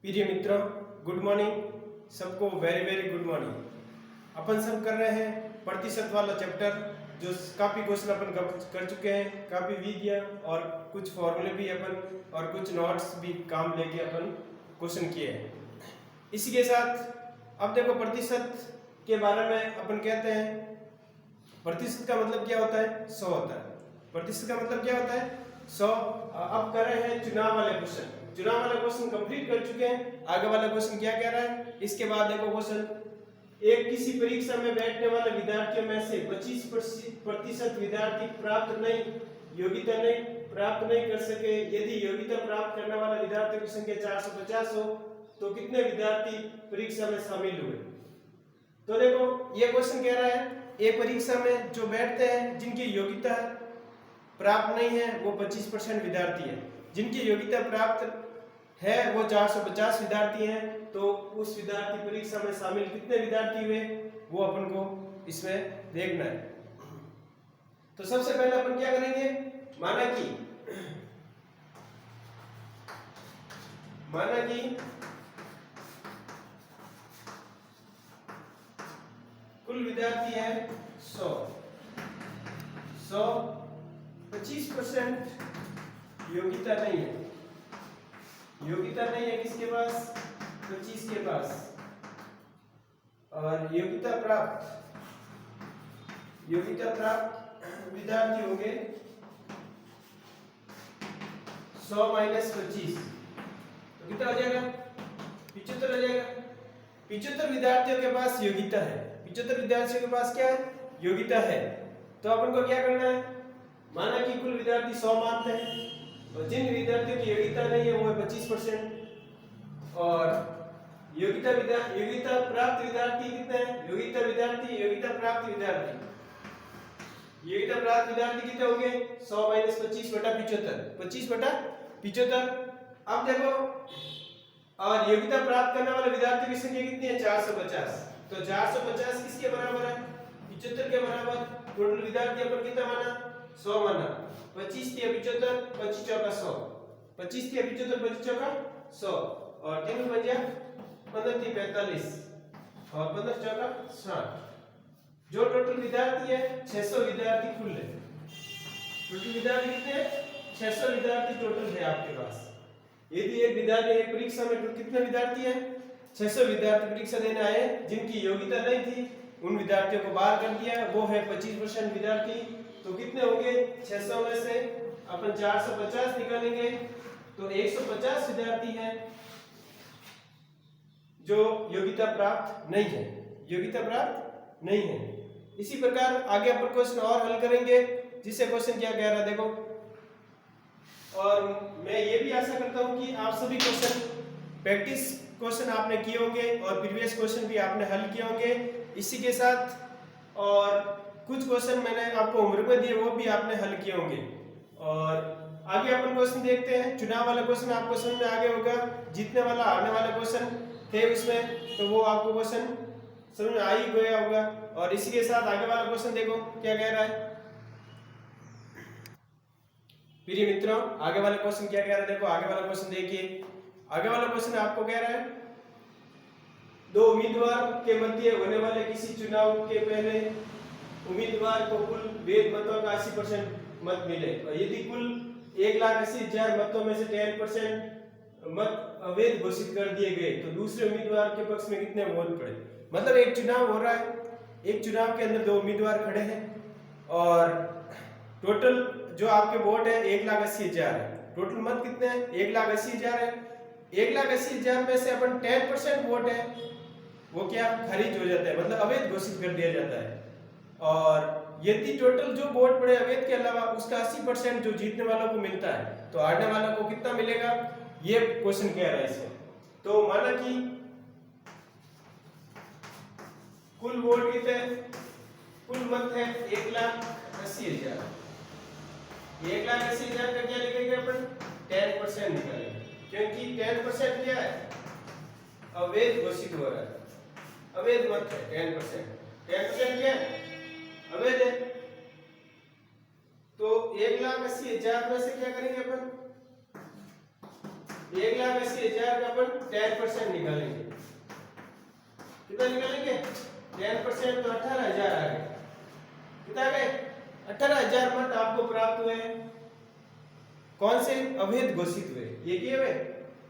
प्रिय मित्रों, good morning. सबको वेरी वेरी गुड मॉर्निंग। अपन सब कर रहे हैं प्रतिशत वाला चैप्टर, जो काफ़ी क्वेश्चन अपन कर चुके हैं, काफ़ी वीडियो और कुछ फॉर्मूले भी अपन और कुछ नोट्स भी काम लेके अपन क्वेश्चन किए हैं। इसी के साथ अब देखो, प्रतिशत के बारे में अपन कहते हैं प्रतिशत का मतलब क्या होता है? 100 होता है। प्रतिशत का मतलब क्या होता है? 100। अब कर रहे हैं चुनाव वाले क्वेश्चन। चुनाव वाला क्वेश्चन कंप्लीट कर चुके हैं। आगे वाला क्वेश्चन क्या कह रहा है? इसके बाद देखो क्वेश्चन, एक किसी परीक्षा में बैठने वाले विद्यार्थियों में से 25% विद्यार्थी योग्यता नहीं प्राप्त नहीं कर सके। यदि योग्यता प्राप्त करने वाले विद्यार्थियों की संख्या 450 हो तो कितने विद्यार्थी परीक्षा में शामिल हुए? तो देखो, ये क्वेश्चन कह रहा है एक परीक्षा में जो बैठते हैं जिनकी योग्यता प्राप्त नहीं है वो 25% विद्यार्थी है। जिनकी योग्यता प्राप्त है वो 450 विद्यार्थी हैं। तो उस विद्यार्थी परीक्षा में शामिल कितने विद्यार्थी हुए वो अपन को इसमें देखना है। तो सबसे पहले अपन क्या करेंगे, माना कि कुल विद्यार्थी है 100। 25% योग्यता नहीं है। योग्यता नहीं है किसके पास? 25 के पास। और योग्यता प्राप्त विद्यार्थी होंगे 100 माइनस 25, तो कितना हो जाएगा? 75 हो जाएगा। 75 विद्यार्थियों के पास योग्यता है। 75 विद्यार्थियों के पास क्या है? योग्यता है। तो अपन को क्या करना है, माना कि कुल विद्यार्थी 100 मानते हैं और जिन विद्यार्थियों की योग्यता नहीं है वो है 25%। और योग्यता प्राप्त विद्यार्थी कितने हैं? योग्यता प्राप्त विद्यार्थी कितने होंगे? 100 माइनस 25 बटा 75। 25 बटा 75। अब देखो, और योग्यता प्राप्त करने वाले विद्यार्थियों की संख्या कितनी है? 450। तो 450 किसके बराबर है? 75 के बराबर। टोटल विद्यार्थी अपन कितना माना? 100 माना। 25 × 75, 25 चौका 100। 25 × 75, 25 चौका 100। और 3 बन गया 15 × 45 और 15 चौका 60। जो टोटल विद्यार्थी है 600 विद्यार्थी कुल है। टोटल विद्यार्थी कितने हैं? 600 विद्यार्थी टोटल है आपके पास। यदि एक विद्यार्थी एक परीक्षा में कितने विद्यार्थी हैं? 600 विद्यार्थी परीक्षा देने आए जिनकी योग्यता नहीं थी, उन विद्यार्थियों को बाहर कर दिया, वो है 25% विद्यार्थी। तो कितने होंगे? 600 में से अपन 450 निकालेंगे तो 150 विद्यार्थी हैं जो योग्यता प्राप्त नहीं है। इसी प्रकार आगे अपन क्वेश्चन और हल करेंगे, जिससे क्वेश्चन क्या कह रहा है देखो। और मैं ये भी आशा करता हूं कि आप सभी प्रैक्टिस क्वेश्चन आपने किए होंगे और प्रीवियस क्वेश्चन भी आपने हल किए होंगे। इसी के साथ और कुछ क्वेश्चन मैंने आपको होमवर्क में दिए वो भी आपने हल किए होंगे। और आगे अपन क्वेश्चन देखते हैं। चुनाव वाला क्वेश्चन आपको समझ में आ गया होगा। जीतने वाला हारने वाले क्वेश्चन थे उसमें, तो वो आपको क्वेश्चन समझ में आ ही गया होगा। और इसी के साथ आगे वाला क्वेश्चन देखो क्या कह रहा है। प्रिय मित्रों, आगे वाला क्वेश्चन क्या कह रहा है देखो। आगे वाला क्वेश्चन देखिए। आगे वाला क्वेश्चन आपको कह रहा है, दो उम्मीदवार के मध्य होने वाले किसी चुनाव के पहले उम्मीदवार को कुल वैध मतों का 80% मत मिले और यदि कुल 1,80,000 मतों में से 10% मत अवैध घोषित कर दिए गए तो दूसरे उम्मीदवार के पक्ष में कितने वोट पड़े? मतलब एक चुनाव हो रहा है, एक चुनाव के अंदर दो उम्मीदवार खड़े हैं और टोटल जो आपके वोट है 1,80,000 है। टोटल मत कितने हैं? 1,80,000 है। 1,80,000 में से अपन 10% वोट है वो क्या खारिज हो जाता है, मतलब अवैध घोषित कर दिया जाता है। और यदि टोटल जो वोट पड़े अवैध के अलावा उसका 80% जो जीतने वालों को मिलता है तो हारने वालों को कितना मिलेगा? ये क्वेश्चन कह रहा है इसमें। तो माना कि कुल वोट कितने, कुल मत है 1,80,000। 1,80,000 का क्या लिखेंगे अपन? 10% निकालेंगे, क्योंकि 10% क्या है? अवैध घोषित हो रहा है, अवैध मत है 10%। 10% क्या है? अवैध है। तो 1,80,000 में से क्या करेंगे अपन? 1,80,000 का अपन 10% निकालेंगे। कितना निकालेंगे? 10% तो 18,000 आ गए। कितना आ गए? 18,000 मत आपको प्राप्त हुए। कौन से? अवैध घोषित हुए। ये क्या हुए?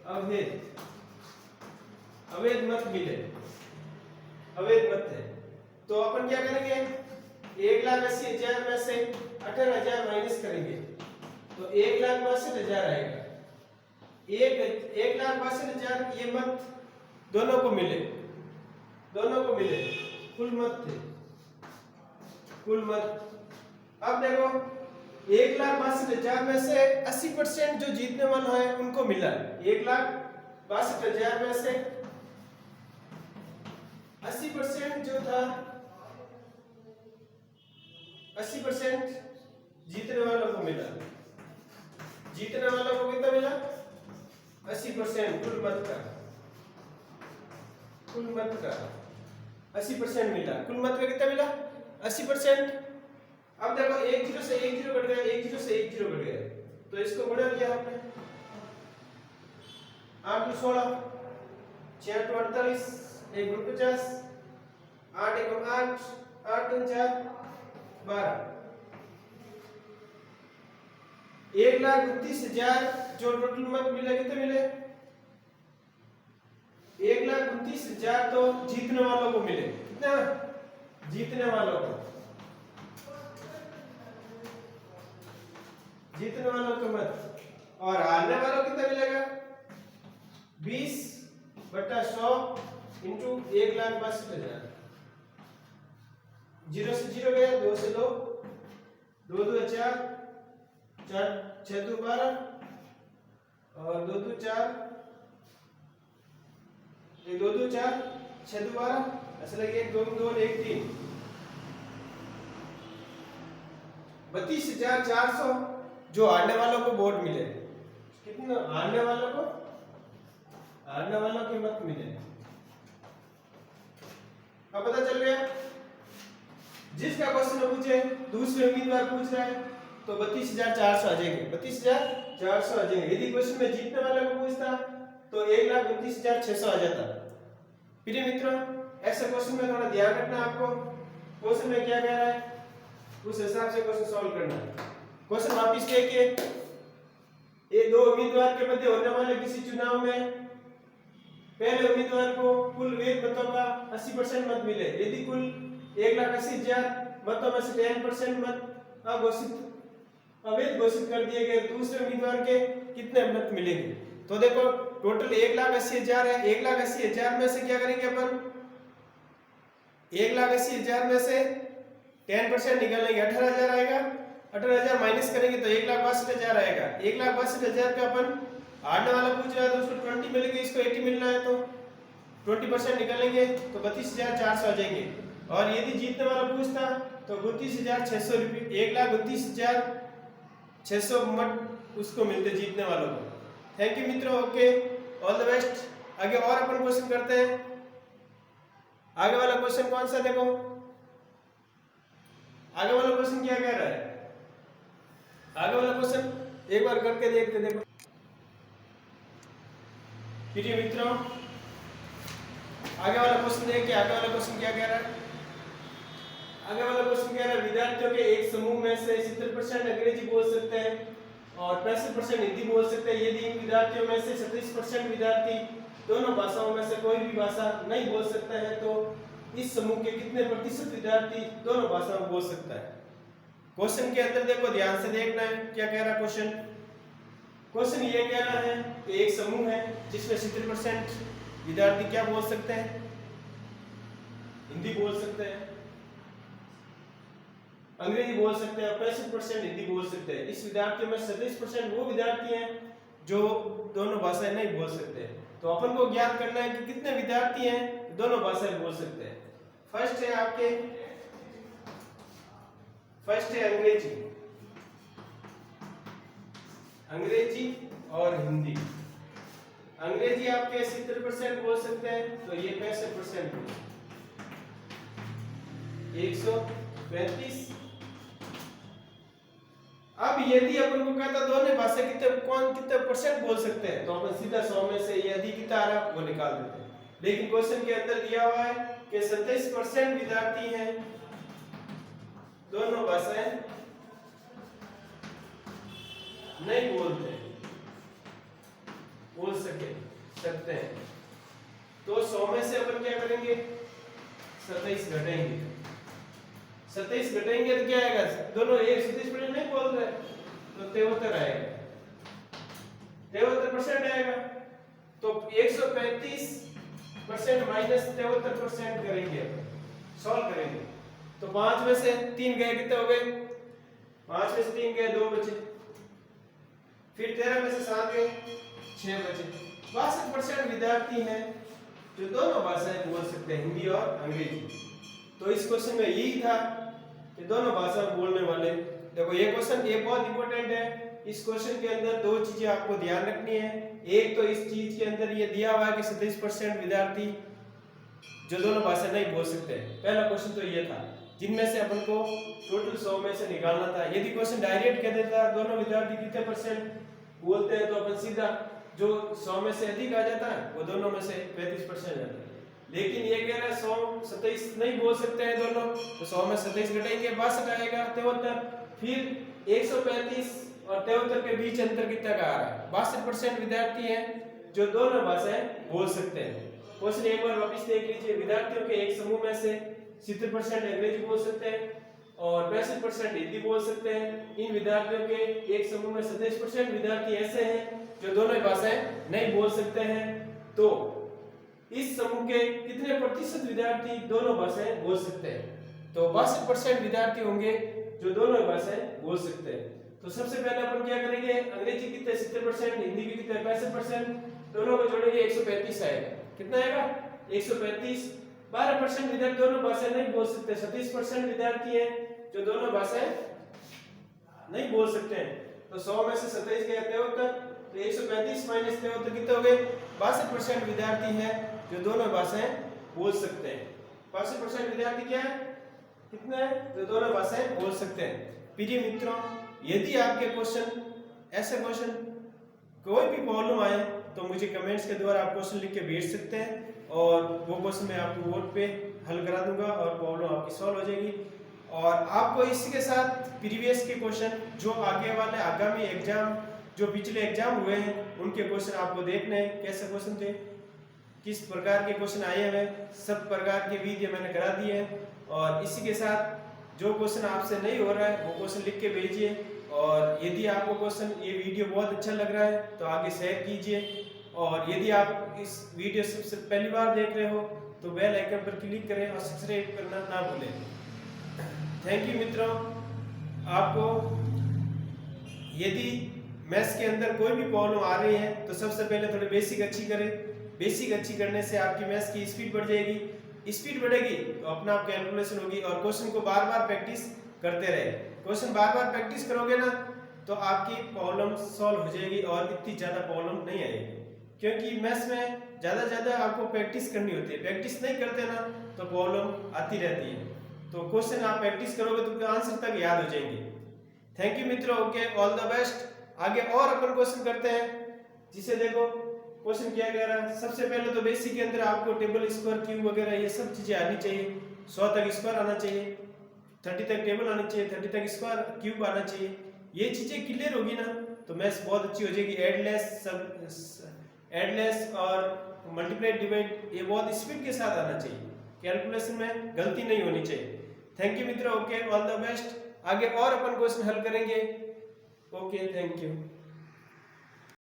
अवैध, अवैध मत मिले, अवैध मत है। तो अपन क्या करेंगे? 1,80,000 में से 18,000 माइनस करेंगे तो 1,62,000 आएगा। 1,62,000 ये मत दोनों को मिले, दोनों को मिले, कुल मत थे, कुल मत। अब देखो 1,62,000 में से 80% जो जीतने वाला है उनको मिला। 1,62,000 में से 80% जो था, 80% जीतने वालों को मिला। जीतने वालों को कितना मिला? 80% कुल मत का, कुल मत का 80% मिला। कुल मत का कितना मिला? 80%। अब देखो 1 0 से 1 0 कट गया, 1 0 से 1 0 कट गया, तो इसको गुणा किया आपने। 8 2 16, 6 2 48, 1 2 50, 8 1 8, 8 3 4 12। 1,29,000 जो टोटल मत मिले, कितने मिले? 1,29,000 तो जीतने वालों को मिले। कितना? जीतने वालों को, जीतने वालों को मत। और हारने वालों को कितना मिलेगा? 20/100 इंटू 1,62,000। 0 से 0 गया, 2 से 2, 2 2 4, 4 6 2 12 और 2 2 4, 2 2 4, 6 2 12, ऐसा लगे 1 2 2 1 3, 32,400 जो हारने वालों को वोट मिले। कितने हारने वालों को? हारने वालों के मत मिले। अब पता चल गया जिसका क्वेश्चन पूछे, दूसरे उम्मीदवार पूछ रहा है तो 32,400 आ जाएंगे, 32,400 आ जाएंगे। यदि क्वेश्चन में जीतने वाले को पूछता तो 1,29,600 आ जाता। प्रिय मित्रों, ऐसे क्वेश्चन में थोड़ा ध्यान रखना, आपको क्वेश्चन में क्या कह रहा है उस हिसाब से क्वेश्चन सॉल्व करना है। क्वेश्चन वापिस देखिए, ये दो उम्मीदवार के मध्य होने वाले किसी चुनाव में पहले उम्मीदवार को कुल वैध मतों का 80% मत मिले। यदि कुल 1,80,000 मतों में से 10% मत अवैध घोषित कर दिए गए, दूसरे उम्मीदवार के कितने मत मिलेंगे? तो देखो टोटल 1,80,000 है। 1,80,000 में से क्या करेंगे अपन? 1,80,000 में से 10% निकालेंगे, 18,000 आएगा। 18,000 माइनस करेंगे तो 1,62,000 आएगा। 1,62,000 का अपन हारने वाला पूछ रहा है तो उसको 20 मिलेंगे, इसको 80 मिलना है तो 20% निकालेंगे तो 32,400 आ जाएंगे। और यदि जीतने वाला पूछता तो 29,600 रुपये, 1,29,600 मत उसको मिलते जीतने वालों को। थैंक यू मित्रों, ओके, ऑल द बेस्ट। आगे और अपन क्वेश्चन करते हैं। आगे वाला क्वेश्चन कौन सा? देखो आगे वाला क्वेश्चन क्या कह रहा है? आगे वाला क्वेश्चन एक बार करके देखते। देखो प्रिय मित्रों, आगे वाला क्वेश्चन देखिए। आगे वाला क्वेश्चन क्या कह रहा है? आगे वाला क्वेश्चन कह रहा है विद्यार्थियों के एक समूह में से 70% अंग्रेजी बोल सकते हैं और 65% हिंदी बोल सकते हैं। यदि इन विद्यार्थियों में से 37% विद्यार्थी दोनों भाषाओं में से कोई भी भाषा नहीं बोल सकते हैं तो इस समूह के कितने प्रतिशत विद्यार्थी दोनों भाषाओं बोल सकता है? क्वेश्चन के अंदर देखो, ध्यान से देखना है क्या कह रहा है क्वेश्चन। क्वेश्चन ये कह रहा है कि एक समूह है जिसमें 70% विद्यार्थी क्या बोल सकते हैं? हिंदी बोल सकते हैं, अंग्रेजी बोल सकते हैं और 65% हिंदी बोल सकते हैं। इस विद्यार्थियों में 37% वो विद्यार्थी हैं जो दोनों भाषाएं नहीं बोल सकते। तो अपन को ज्ञात करना है कि कितने विद्यार्थी हैं दोनों भाषाएं बोल सकते हैं। फर्स्ट है आपके, फर्स्ट है अंग्रेजी, अंग्रेजी और हिंदी। अंग्रेजी आपके 70% बोल सकते हैं तो ये 65% 135 अब यदि अपन को कहता दोनों भाषा कितने परसेंट बोल सकते हैं, तो अपन सीधा 100 में से यदि कितना आ रहा वो निकाल देते हैं। लेकिन क्वेश्चन के अंदर दिया हुआ है कि 27% विद्यार्थी हैं दोनों भाषाएं नहीं बोल सकते हैं। तो 100 में से अपन क्या करेंगे, 27 घटाएंगे। 27 घटाएंगे तो क्या आएगा, दोनों एक 27% नहीं बोल रहे तो 73 आएगा, 73% आएगा। तो 135% माइनस 73% करेंगे, सॉल्व करेंगे। तो 5 में से 3 गए, कितने हो गए, 5 में से 3 गए, 2 बचे। फिर 13 में से 7 गए, 6 बचे। 62% विद्यार्थी हैं जो दोनों भाषाएं बोल सकते हैं, हिंदी और अंग्रेजी। तो इस क्वेश्चन में यही था कि दोनों भाषा बोलने वाले। देखो ये क्वेश्चन ये बहुत इंपॉर्टेंट है। इस क्वेश्चन के अंदर दो चीजें आपको ध्यान रखनी है। एक तो इस चीज के अंदर ये दिया हुआ है कि 27% विद्यार्थी जो दोनों भाषा नहीं बोल सकते। पहला क्वेश्चन तो ये था, जिनमें से अपन को टोटल 100 में से निकालना था। यदि क्वेश्चन डायरेक्ट कह देता दोनों विद्यार्थी कितने परसेंट बोलते हैं, तो अपन सीधा जो 100 में से अधिक आ जाता है वो दोनों में से 35% जाता है। लेकिन ये कह रहा है 100 27 नहीं बोल सकते हैं दोनों, तो 100 में 27 घटाएंगे, 62 आएगा, 73। फिर 135 और 73 के बीच अंतर कितना का आ रहा है, 62% विद्यार्थी हैं जो दोनों भाषाएं बोल सकते हैं। क्वेश्चन एक बार वापस देख लीजिए। विद्यार्थियों के एक समूह में से 70% अंग्रेजी बोल सकते हैं और 65% हिंदी बोल सकते हैं। इन विद्यार्थियों के एक समूह में 27% विद्यार्थी ऐसे हैं जो दोनों भाषाएं नहीं बोल सकते हैं। तो इस समूह के कितने प्रतिशत विद्यार्थी दोनों भाषाएं बोल सकते हैं, तो 62% विद्यार्थी होंगे जो दोनों भाषाएं बोल सकते हैं। तो सबसे पहले अपन क्या करेंगे, अंग्रेजी कितने 70%, हिंदी की कितने 65%, दोनों को जोड़ेंगे 135 आएगा। कितना आएगा 135। 12% विद्यार्थी दोनों भाषाएं नहीं बोल सकते। 37% विद्यार्थी हैं जो दोनों भाषाएं नहीं बोल सकते हैं। तो 100 में से 27 गया 73, तो 135 माइनस 73 कितने हो गए, 62% विद्यार्थी हैं जो दोनों भाषाएं बोल सकते हैं। 62% विद्यार्थी क्या है, कितने हैं जो दोनों भाषाएं बोल सकते हैं। प्रिय मित्रों, यदि आपके क्वेश्चन ऐसे क्वेश्चन कोई भी प्रॉब्लम आए तो मुझे कमेंट्स के द्वारा आप क्वेश्चन लिख के भेज सकते हैं और वो क्वेश्चन मैं आपको बोर्ड पे हल करा दूंगा और प्रॉब्लम आपकी सॉल्व हो जाएगी। और आपको इसी के साथ प्रीवियस के क्वेश्चन जो आगे वाले आगामी एग्जाम जो पिछले एग्जाम हुए हैं उनके क्वेश्चन आपको देखने हैं, कैसे क्वेश्चन थे, किस प्रकार के क्वेश्चन आए हैं, सब प्रकार के वीडियो मैंने करा दिए हैं। और इसी के साथ जो क्वेश्चन आपसे नहीं हो रहा है वो क्वेश्चन लिख के भेजिए। और यदि आपको क्वेश्चन ये वीडियो बहुत अच्छा लग रहा है तो आगे शेयर कीजिए। और यदि आप इस वीडियो सबसे पहली बार देख रहे हो तो बेल आइकन पर क्लिक करें और सब्सक्राइब करना ना भूलें। थैंक यू मित्रों। आपको यदि मैथ्स के अंदर कोई भी प्रॉब्लम आ रही है तो सबसे पहले थोड़ी बेसिक अच्छी करें। बेसिक अच्छी करने से आपकी मैथ्स की स्पीड बढ़ जाएगी। स्पीड बढ़ेगी तो अपना आप कैलकुलेशन होगी। और क्वेश्चन को बार बार प्रैक्टिस करते रहे। क्वेश्चन बार बार प्रैक्टिस करोगे ना तो आपकी प्रॉब्लम सॉल्व हो जाएगी और इतनी ज़्यादा प्रॉब्लम नहीं आएगी। क्योंकि मैथ्स में ज़्यादा आपको प्रैक्टिस करनी होती है। प्रैक्टिस नहीं करते ना तो प्रॉब्लम आती रहती है। तो क्वेश्चन आप प्रैक्टिस करोगे तो आंसर तक याद हो जाएंगे। थैंक यू मित्रों। Okay, all the best. आगे और अपन क्वेश्चन करते हैं, जिसे देखो क्वेश्चन क्या कह रहा है। सबसे पहले तो बेसिक के अंदर आपको टेबल स्क्वायर क्यूब वगैरह ये सब चीजें आनी चाहिए। 100 तक स्क्वायर आना चाहिए, 30 तक टेबल आनी चाहिए, 30 तक स्क्वायर क्यूब आना चाहिए। ये चीजें क्लियर होगी ना तो मैथ्स बहुत अच्छी हो जाएगी। एडलेस और मल्टीप्लाई डिवाइड ये बहुत स्पीड के साथ आना चाहिए। कैलकुलेशन में गलती नहीं होनी चाहिए। थैंक यू मित्रों। Okay, all the best. आगे और अपन क्वेश्चन हल करेंगे। Okay, thank you.